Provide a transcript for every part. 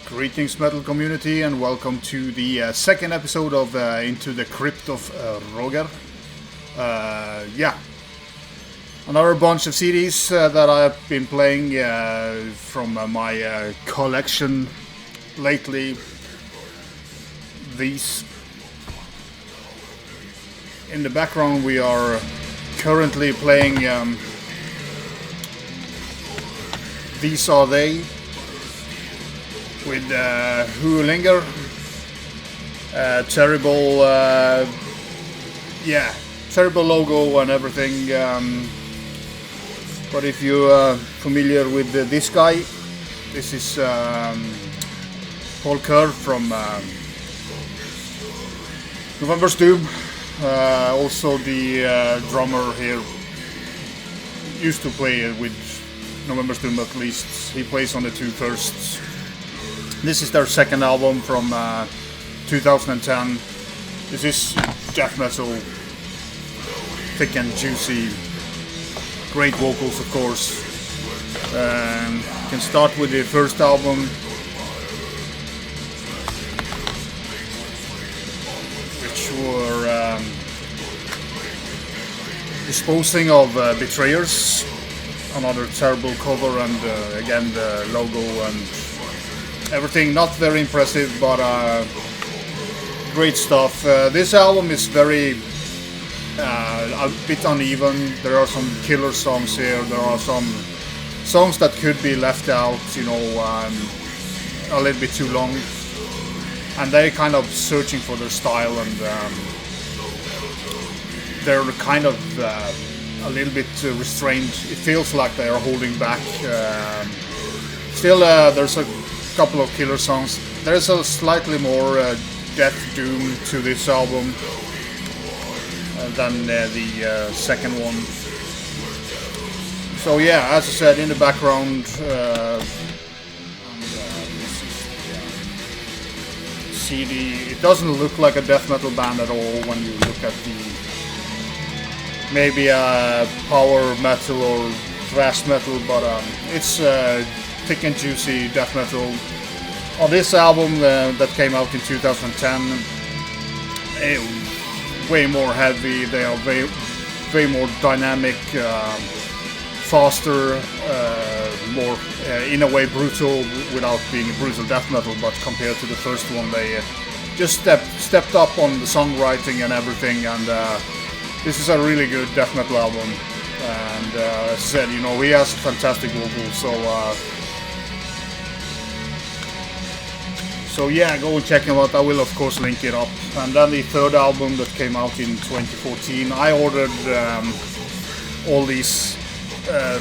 Greetings, metal community, and welcome to the second episode of Into the Crypt of Roger. Another bunch of CDs that I've been playing from my collection lately. These. In the background, we are currently playing These Are They with Linger. Terrible logo and everything. But if you're familiar with this guy, this is Paul Kerr from November's Doom. Also the drummer here used to play with November's Doom, at least. He plays on the two firsts. This is their second album from 2010. This is death metal, thick and juicy, great vocals, of course. Can start with the first album, which were Disposing of Betrayers, another terrible cover, and again the logo and everything not very impressive, but great stuff. This album is very a bit uneven. There are some killer songs here. There are some songs that could be left out, a little bit too long. And they're kind of searching for their style, and they're kind of a little bit restrained. It feels like they are holding back. Still, there's a couple of killer songs. There's a slightly more death doom to this album than the second one. So yeah, as I said, in the background, this is the CD. It doesn't look like a death metal band at all when you look at maybe a power metal or thrash metal, but it's thick and juicy death metal. On this album that came out in 2010, way more heavy. They are way more dynamic, faster, more in a way brutal without being brutal death metal. But compared to the first one, they just stepped up on the songwriting and everything. And this is a really good death metal album. And as I said, he has fantastic vocals. So yeah, go and check him out. I will of course link it up. And then the third album that came out in 2014. I ordered all these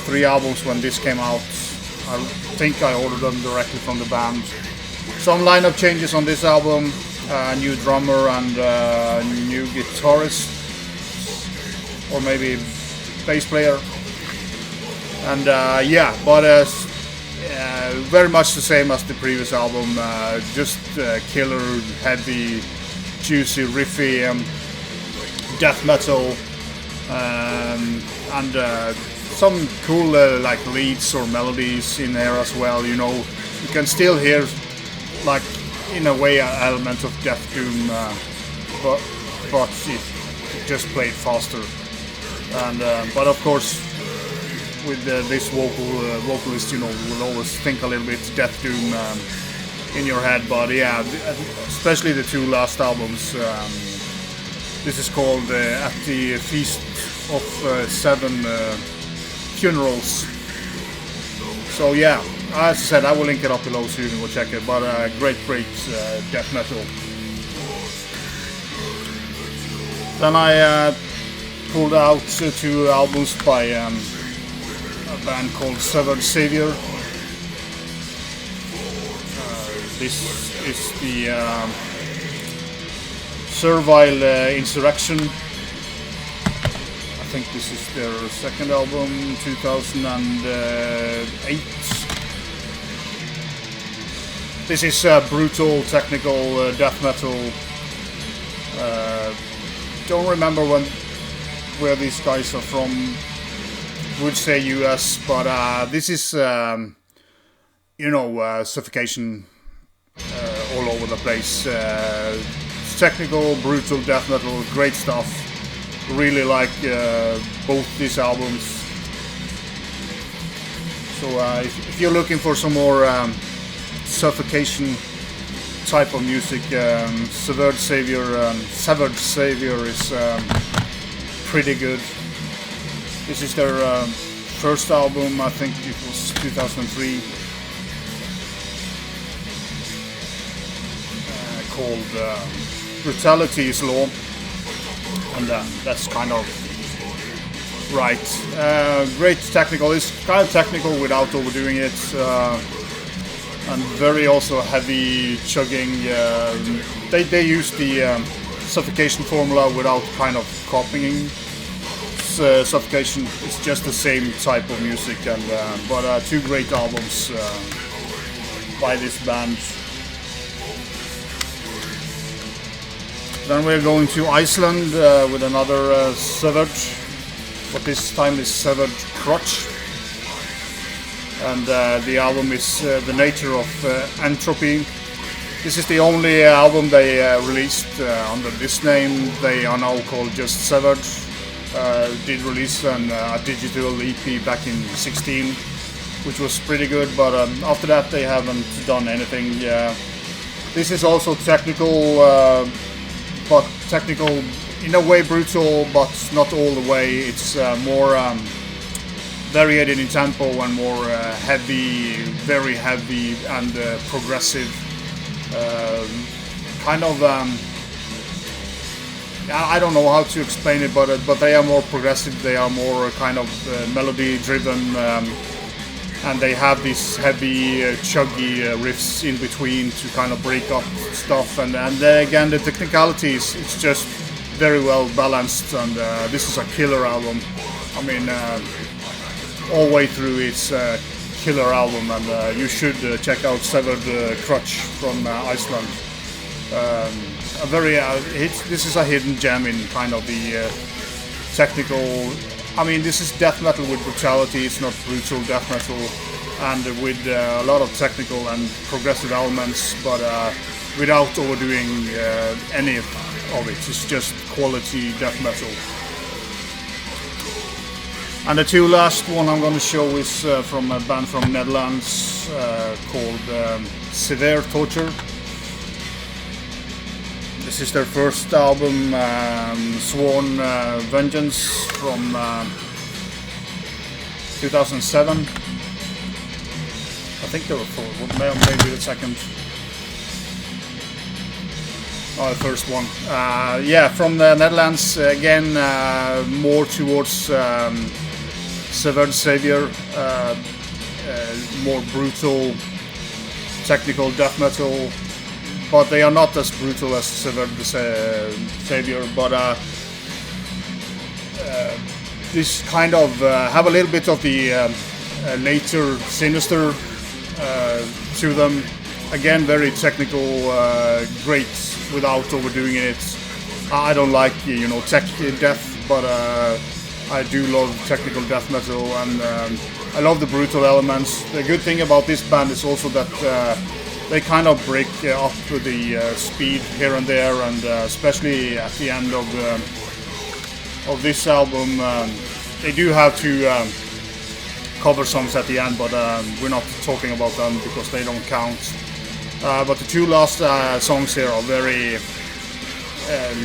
three albums when this came out. I think I ordered them directly from the band. Some lineup changes on this album. New drummer and new guitarist. Or maybe bass player. And very much the same as the previous album, just killer, heavy, juicy, riffy death metal, and some cool like leads or melodies in there as well. You can still hear, like, in a way, an element of death doom, but it just played faster. And but of course, with this vocalist, will always think a little bit death doom in your head. But yeah, especially the two last albums. This is called At the Feast of Seven Funerals. So yeah, as I said, I will link it up below so you can go check it. But great death metal. Then I pulled out two albums by a band called Severed Savior. This is the Servile Insurrection. I think this is their second album, 2008. This is brutal, technical death metal. Don't remember where these guys are from. Would say US, but this is Suffocation over the place. Technical, brutal death metal, great stuff. Really like both these albums. So if you're looking for some more suffocation type of music, Severed Savior is pretty good. This is their first album, I think it was 2003, called Brutality is Law, and that's kind of right. Great technical, it's kind of technical without overdoing it, and very also heavy chugging. They use the suffocation formula without kind of copying suffocation. It's just the same type of music, and but two great albums by this band. Then we're going to Iceland with another Severed, but this time is Severed Crotch, and the album is The Nature of Entropy. This is the only album they released under this name. They are now called just Severed. Did release a digital EP back in 2016, which was pretty good, but after that they haven't done anything. This is also technical, but technical in a way brutal, but not all the way. It's more varied in tempo and more heavy, very heavy and progressive. Kind of I don't know how to explain it, but they are more progressive. They are more kind of melody driven, and they have these heavy, chuggy riffs in between to kind of break up stuff. And again, the technicality it's just very well balanced. And this is a killer album. I mean, all the way through, it's a killer album, and you should check out Severed Crotch from Iceland. A very this is a hidden gem in kind of the technical. I mean, this is death metal with brutality. It's not brutal death metal, and with a lot of technical and progressive elements, but without overdoing any of it. It's just quality death metal. And the two last one I'm going to show is from a band from Netherlands called Severed Torture. This is their first album, Sworn Vengeance, from 2007. I think there were four, maybe the second. Oh, the first one. Yeah, from the Netherlands, again, more towards Severed Savior, more brutal, technical death metal. But they are not as brutal as Severed Savior, but this kind of have a little bit of the later Sinister to them. Again, very technical, great without overdoing it. I don't like tech death, but I do love technical death metal, and I love the brutal elements. The good thing about this band is also that they kind of break up the speed here and there, and especially at the end of this album, they do have to cover songs at the end, but we're not talking about them because they don't count. But the two last songs here are very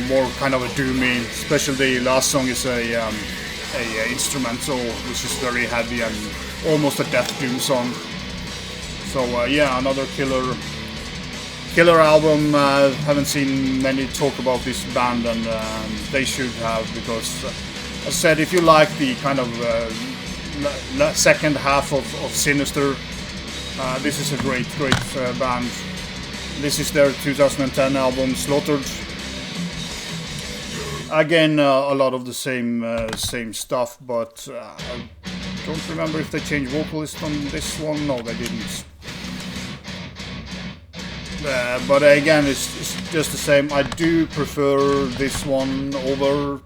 more kind of a doomy. Especially the last song is a instrumental, which is very heavy and almost a death doom song. So yeah, another killer album. Haven't seen many talk about this band, and they should have, because as I said, if you like the kind of second half of Sinister, this is a great band. This is their 2010 album, Salughtered. Again, a lot of the same stuff, but I don't remember if they changed vocalist on this one. No, they didn't. But again, it's just the same. I do prefer this one over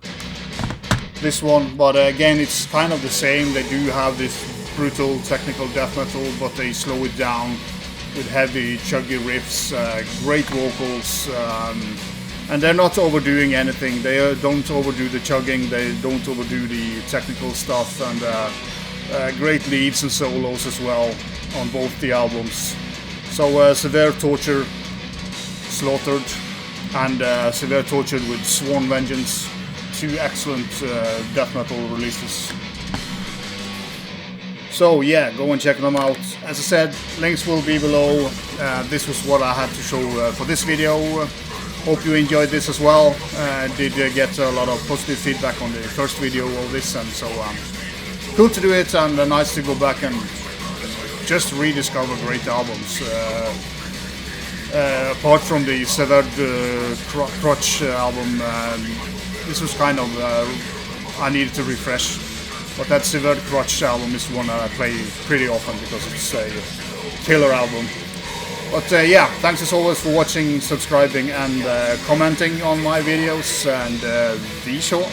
this one, but again, it's kind of the same. They do have this brutal technical death metal, but they slow it down with heavy, chuggy riffs, great vocals, and they're not overdoing anything. They don't overdo the chugging, they don't overdo the technical stuff, and great leads and solos as well on both the albums. So Severe Torture, Slaughtered, and Severe Tortured with Sworn Vengeance, two excellent death metal releases. So yeah, go and check them out. As I said, links will be below. This was what I had to show for this video. Hope you enjoyed this as well. Did get a lot of positive feedback on the first video of this, and so cool to do it, and nice to go back and just rediscover great albums. Apart from the Severed Crotch album, this was kind of I needed to refresh. But that Severed Crotch album is one that I play pretty often because it's a killer album. But yeah, thanks as always for watching, subscribing, and commenting on my videos, and be sure.